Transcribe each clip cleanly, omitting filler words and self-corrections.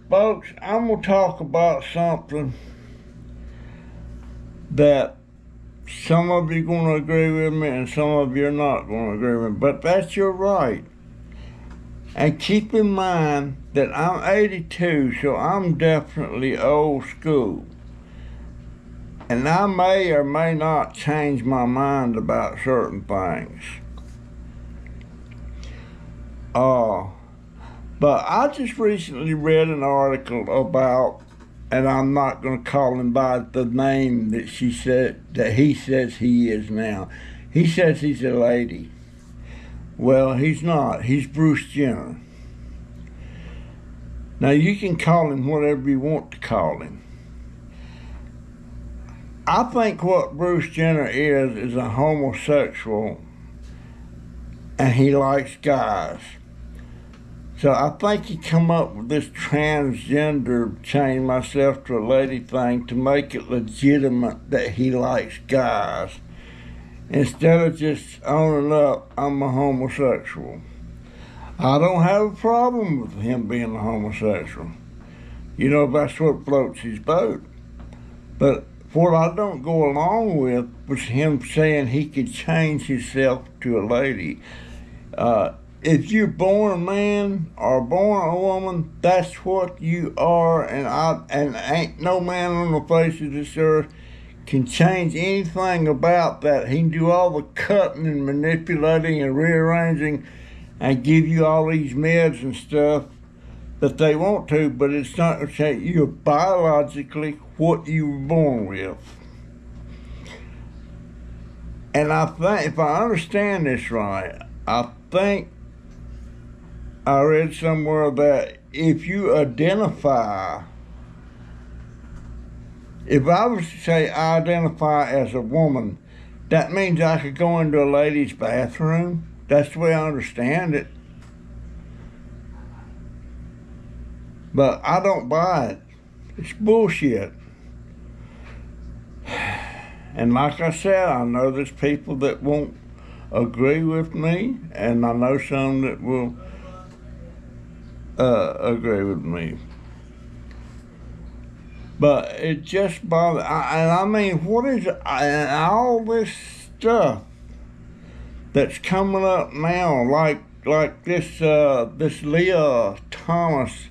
Folks, I'm going to talk about something that some of you are going to agree with me and some of you are not going to agree with me, but that's your right. And keep in mind that I'm 82, so I'm definitely old school. And I may or may not change my mind about certain things. But I just recently read an article about, and I'm not going to call him by the name that he says he is now. He says he's a lady. Well, he's not. He's Bruce Jenner. Now, you can call him whatever you want to call him. I think what Bruce Jenner is a homosexual, and he likes guys. So I think he come up with this transgender change myself to a lady thing to make it legitimate that he likes guys. Instead of just owning up, I'm a homosexual. I don't have a problem with him being a homosexual. You know, that's what floats his boat. But what I don't go along with was him saying he could change himself to a lady. If you're born a man or born a woman, that's what you are, and ain't no man on the face of this earth can change anything about that. He can do all the cutting and manipulating and rearranging and give you all these meds and stuff that they want to, but it's not going to change. You're biologically what you were born with. And I think, if I understand this right, I think I read somewhere that if you identify, if I was to say I identify as a woman, that means I could go into a lady's bathroom. That's the way I understand it. But I don't buy it. It's bullshit. And like I said, I know there's people that won't agree with me, and I know some that will agree with me. But it just bothers. I mean, what is all this stuff that's coming up now? Like this Leah Thomas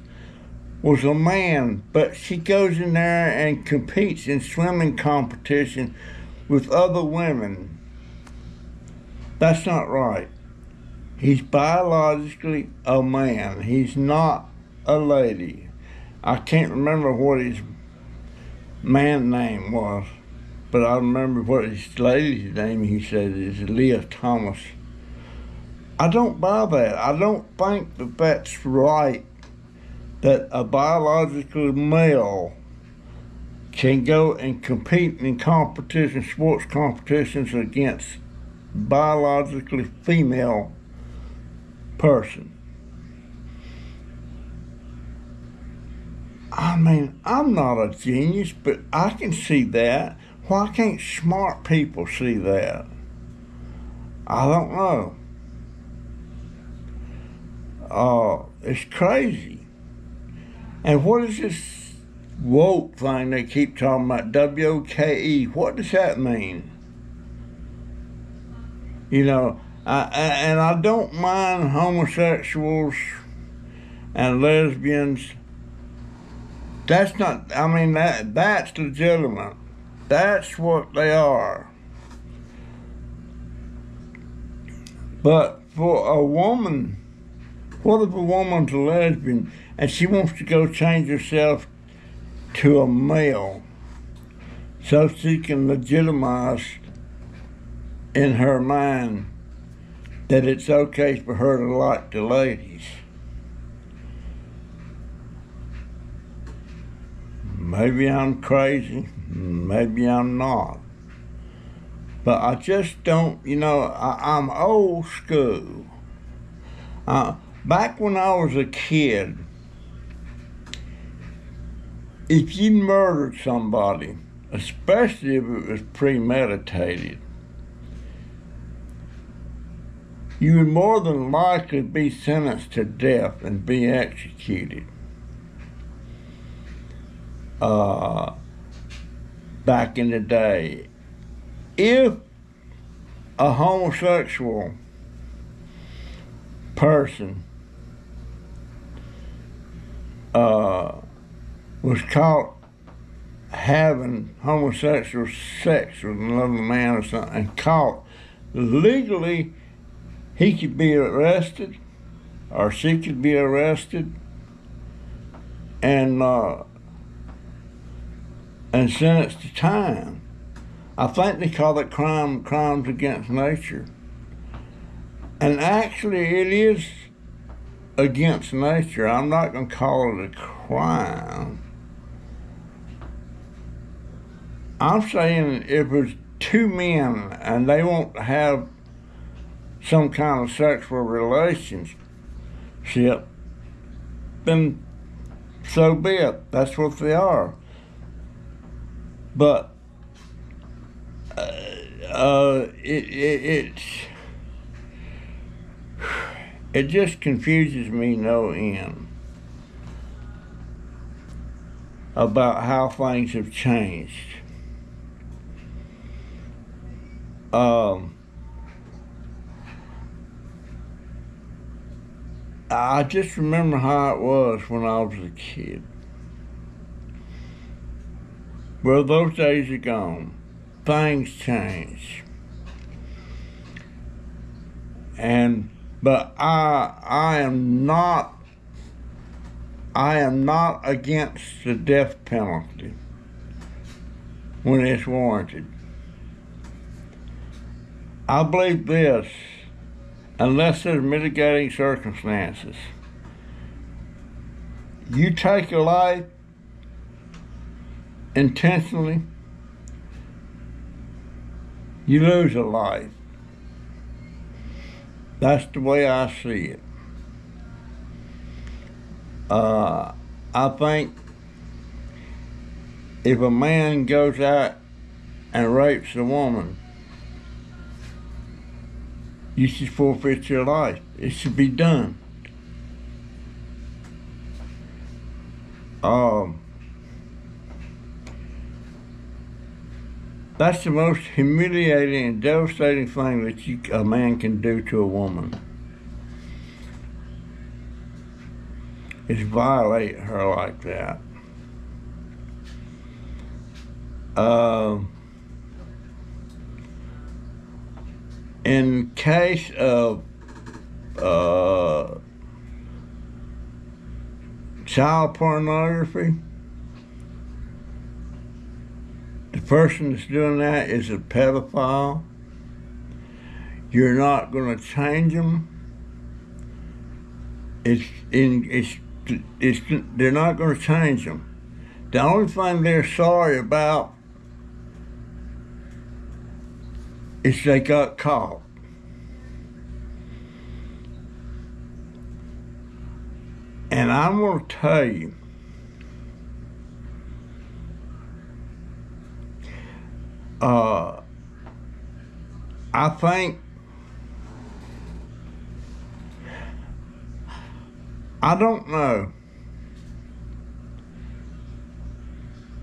was a man, but she goes in there and competes in swimming competition with other women. That's not right. He's biologically a man. He's not a lady. I can't remember what his man name was, but I remember what his lady's name he said is Leah Thomas. I don't buy that. I don't think that that's right, that a biological male can go and compete in competitions, sports competitions against biologically female person. I mean, I'm not a genius, but I can see that. Why can't smart people see that? I don't know. It's crazy. And what is this woke thing they keep talking about, W-O-K-E? What does that mean? You know, and I don't mind homosexuals and lesbians. That's not, I mean, that's legitimate. That's what they are. But for a woman, what if a woman's a lesbian and she wants to go change herself to a male so she can legitimize in her mind that it's okay for her to like the ladies? Maybe I'm crazy, maybe I'm not. But I just don't, you know, I'm old school. Back when I was a kid, if you murdered somebody, especially if it was premeditated, you would more than likely be sentenced to death and be executed. back in the day. If a homosexual person was caught having homosexual sex with another man or something, and caught legally, he could be arrested, or she could be arrested, and sentenced to time. I think they call it crimes against nature. And actually it is against nature. I'm not going to call it a crime. I'm saying if it's two men and they want to have some kind of sexual relationship, then so be it. That's what they are. But it just confuses me no end about how things have changed. I just remember how it was when I was a kid. Well, those days are gone. Things change. But I am not against the death penalty when it's warranted. I believe this, unless there's mitigating circumstances. You take a life intentionally, you lose a life. That's the way I see it. I think if a man goes out and rapes a woman, you should forfeit your life. It should be done. That's the most humiliating and devastating thing that a man can do to a woman, is violate her like that. In case of child pornography, the person that's doing that is a pedophile. You're not going to change them. They're not going to change them. The only thing they're sorry about is they got caught. And I'm going to tell you, I think, I don't know.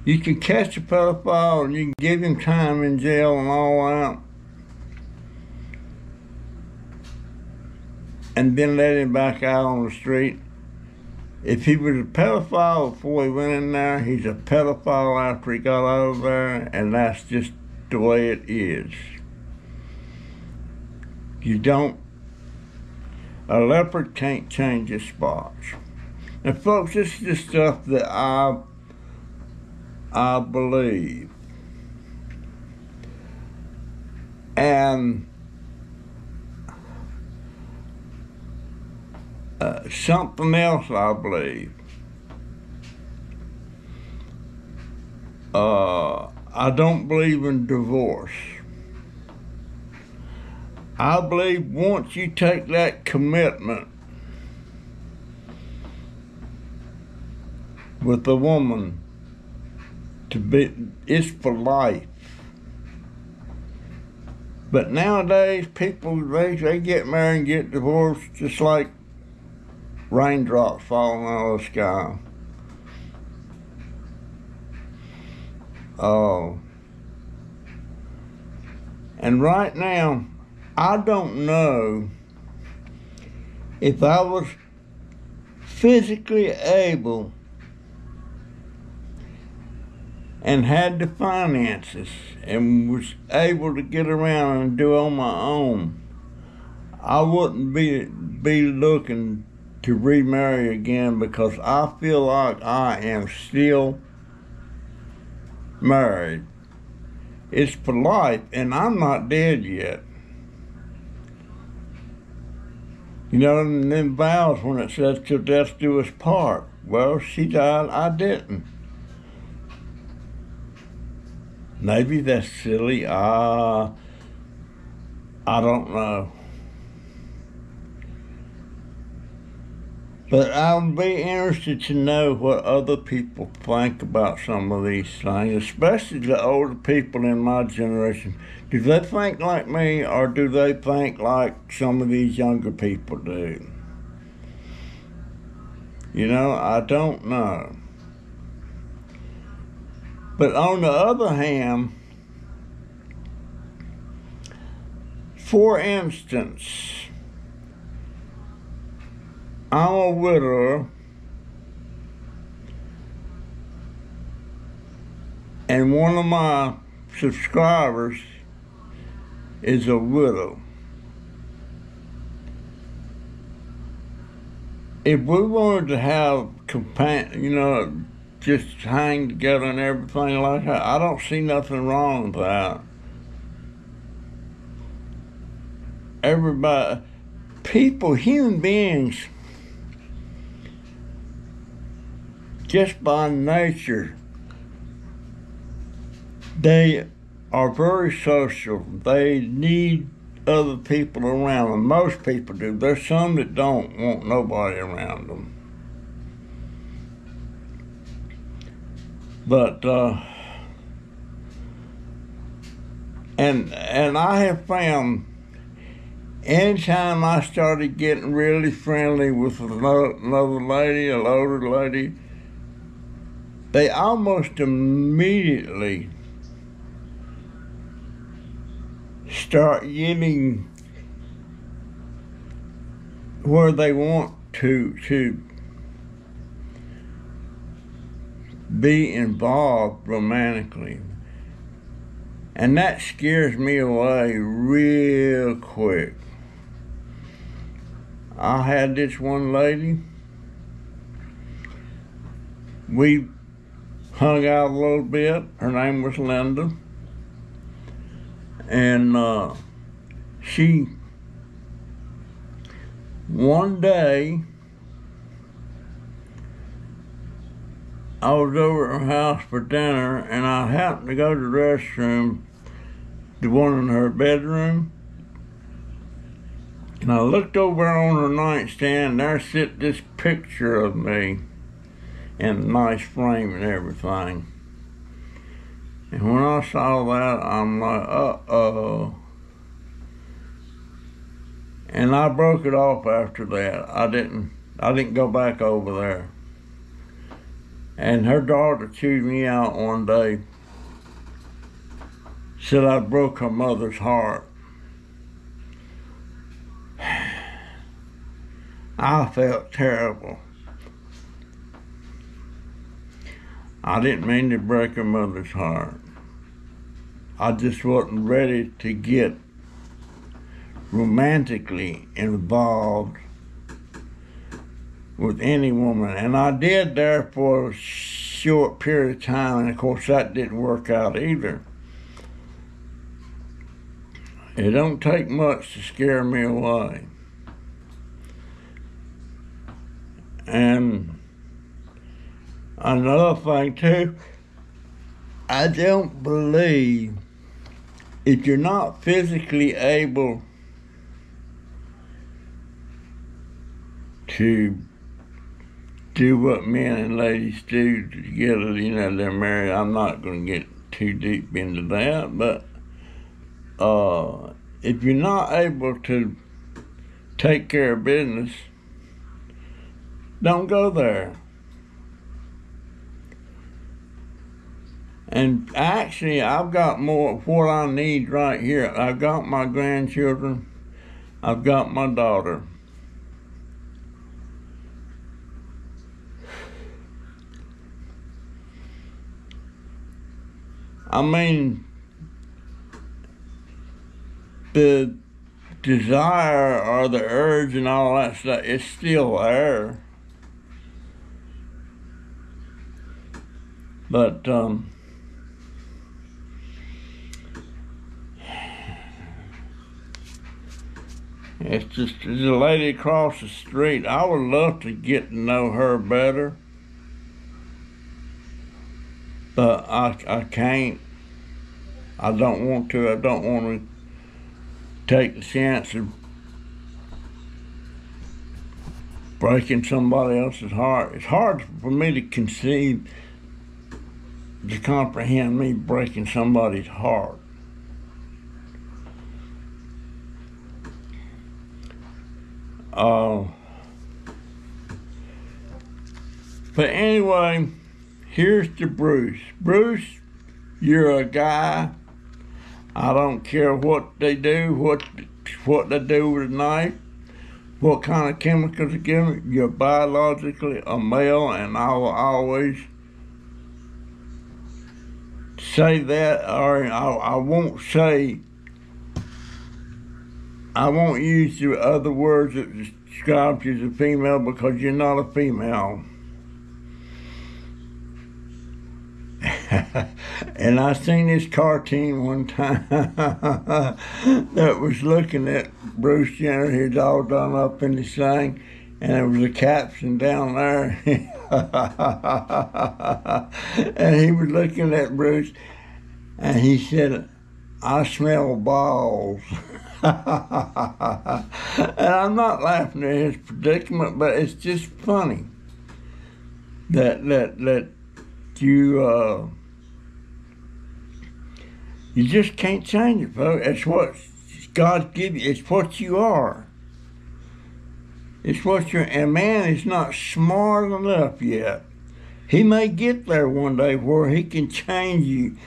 You can catch a pedophile and you can give him time in jail and all that, and then let him back out on the street. If he was a pedophile before he went in there, he's a pedophile after he got out of there, and that's just the way it is. A leopard can't change his spots. And folks, this is the stuff that I believe. And something else I believe. I don't believe in divorce. I believe once you take that commitment with a woman, it's for life. But nowadays, people, they get married and get divorced just like raindrops falling out of the sky. And right now, I don't know if I was physically able and had the finances and was able to get around and do on my own, I wouldn't be looking to remarry again, because I feel like I am still married. It's for life, and I'm not dead yet. You know, and them vows when it says till death do us part. Well, she died, I didn't. Maybe that's silly. I don't know. But I'll be interested to know what other people think about some of these things, especially the older people in my generation. Do they think like me, or do they think like some of these younger people do? You know, I don't know. But on the other hand, for instance, I'm a widower, and one of my subscribers is a widow. If we wanted to have just hang together and everything like that, I don't see nothing wrong with that. Everybody, people, human beings, just by nature, they are very social. They need other people around them. Most people do. There's some that don't want nobody around them. But and I have found, anytime I started getting really friendly with another lady, an older lady, they almost immediately start getting where they want to be involved romantically. And that scares me away real quick. I had this one lady, we hung out a little bit. Her name was Linda. And she, one day, I was over at her house for dinner, and I happened to go to the restroom, the one in her bedroom, and I looked over on her nightstand, and there sit this picture of me in a nice frame and everything. And when I saw that, I'm like, uh-oh. And I broke it off after that. I didn't go back over there. And her daughter chewed me out one day. Said I broke her mother's heart. I felt terrible. I didn't mean to break her mother's heart. I just wasn't ready to get romantically involved with any woman. And I did there for a short period of time, and of course that didn't work out either. It don't take much to scare me away. And another thing too, I don't believe if you're not physically able to do what men and ladies do together, they're married. I'm not going to get too deep into that, but if you're not able to take care of business, don't go there. And actually, I've got more of what I need right here. I've got my grandchildren. I've got my daughter. I mean, the desire or the urge and all that stuff is still there. But, it's just the lady across the street. I would love to get to know her better, but I can't. I don't want to. I don't want to take the chance of breaking somebody else's heart. It's hard for me to conceive, to comprehend me breaking somebody's heart. But anyway, here's to Bruce. Bruce, you're a guy. I don't care what they do, what they do with a knife, what kind of chemicals they give them. You're biologically a male, and I will always say that, or I won't say, I won't use the other words that describe you as a female, because you're not a female. And I seen this cartoon one time that was looking at Bruce Jenner. He was all done up in his thing, and there was a caption down there. And he was looking at Bruce, and he said, "I smell balls." And I'm not laughing at his predicament, but it's just funny that you just can't change it, folks. It's what God gives you. It's what you are. It's what you're. And man is not smart enough yet. He may get there one day where he can change you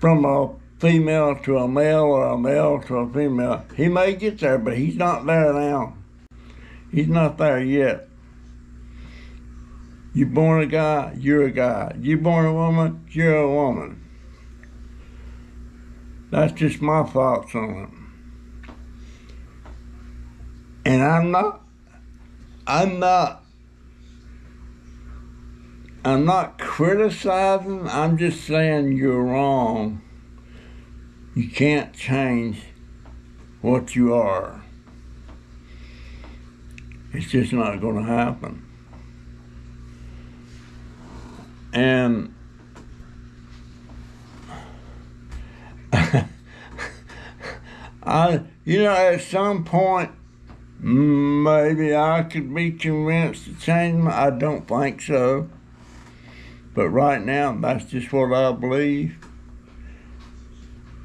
from a female to a male or a male to a female. He may get there, but he's not there now. He's not there yet. You're born a guy, you're a guy. You're born a woman, you're a woman. That's just my thoughts on it. And I'm not criticizing, I'm just saying you're wrong. You can't change what you are. It's just not going to happen. And at some point, maybe I could be convinced to change my. I don't think so. But right now, that's just what I believe.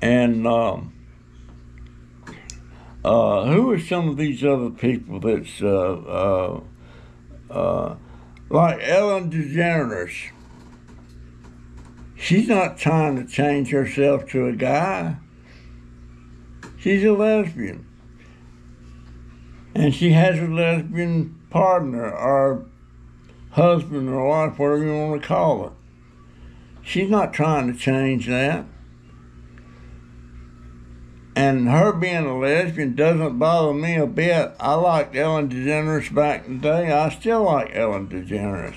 And who are some of these other people that's like Ellen DeGeneres? She's not trying to change herself to a guy. She's a lesbian. And she has a lesbian partner or husband or wife, whatever you want to call it. She's not trying to change that. And her being a lesbian doesn't bother me a bit. I liked Ellen DeGeneres back in the day. I still like Ellen DeGeneres.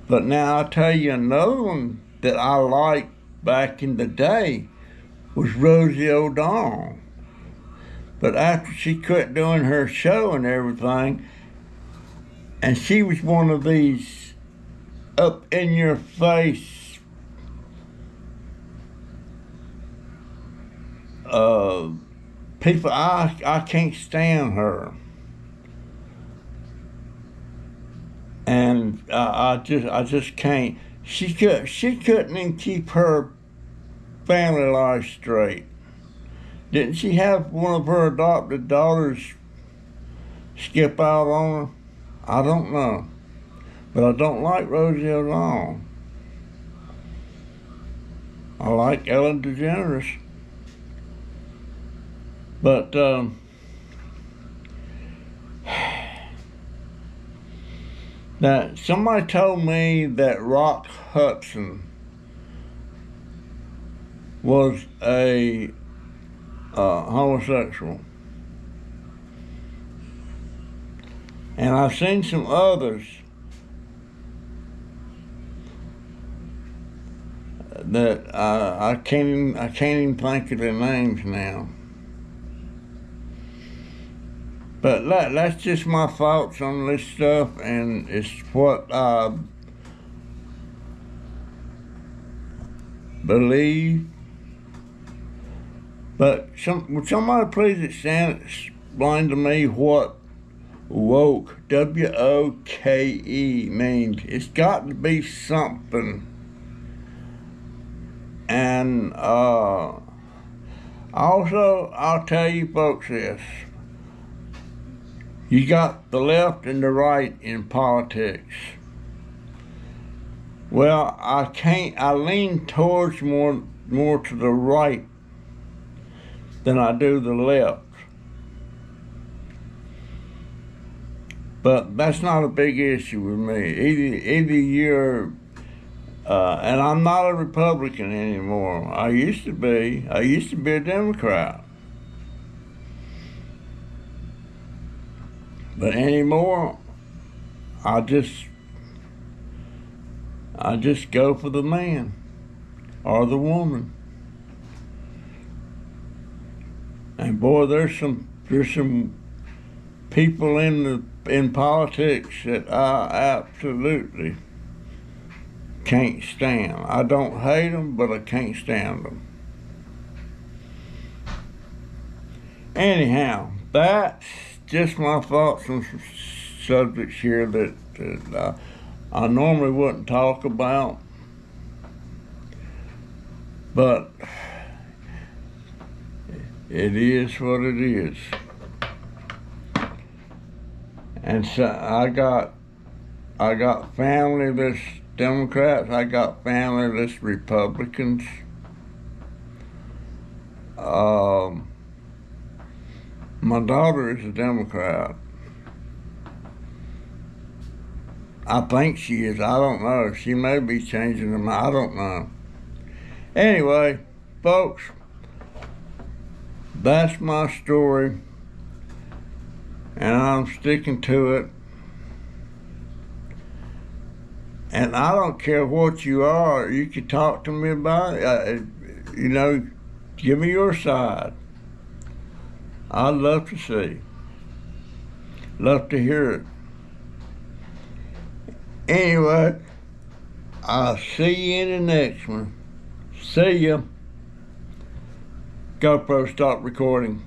But now I'll tell you another one that I liked back in the day was Rosie O'Donnell. But after she quit doing her show and everything, and she was one of these up-in-your-face people, I can't stand her. And I just can't. She couldn't even keep her family life straight. Didn't she have one of her adopted daughters skip out on her? I don't know. But I don't like Rosie O'Donnell. I like Ellen DeGeneres. But now somebody told me that Rock Hudson was a homosexual, and I've seen some others that I can't even think of their names now. But that's just my thoughts on this stuff, and it's what I believe. But would somebody please explain to me what woke, W-O-K-E, means? It's got to be something. And also, I'll tell you folks this. You got the left and the right in politics. Well, I lean towards more to the right than I do the left. But that's not a big issue with me. Either you're, and I'm not a Republican anymore. I used to be a Democrat. But anymore, I just go for the man or the woman. And boy, there's some people in politics that I absolutely can't stand. I don't hate them, but I can't stand them. Anyhow, that's just my thoughts on some subjects here that I normally wouldn't talk about, but it is what it is. And so I got family that's Democrats, I got family that's Republicans. My daughter is a Democrat. I think she is. I don't know. She may be changing them. I don't know. Anyway, folks, that's my story, and I'm sticking to it. And I don't care what you are. You can talk to me about it. Give me your side. I'd love to see. Love to hear it. Anyway, I'll see you in the next one. See ya. GoPro, stop recording.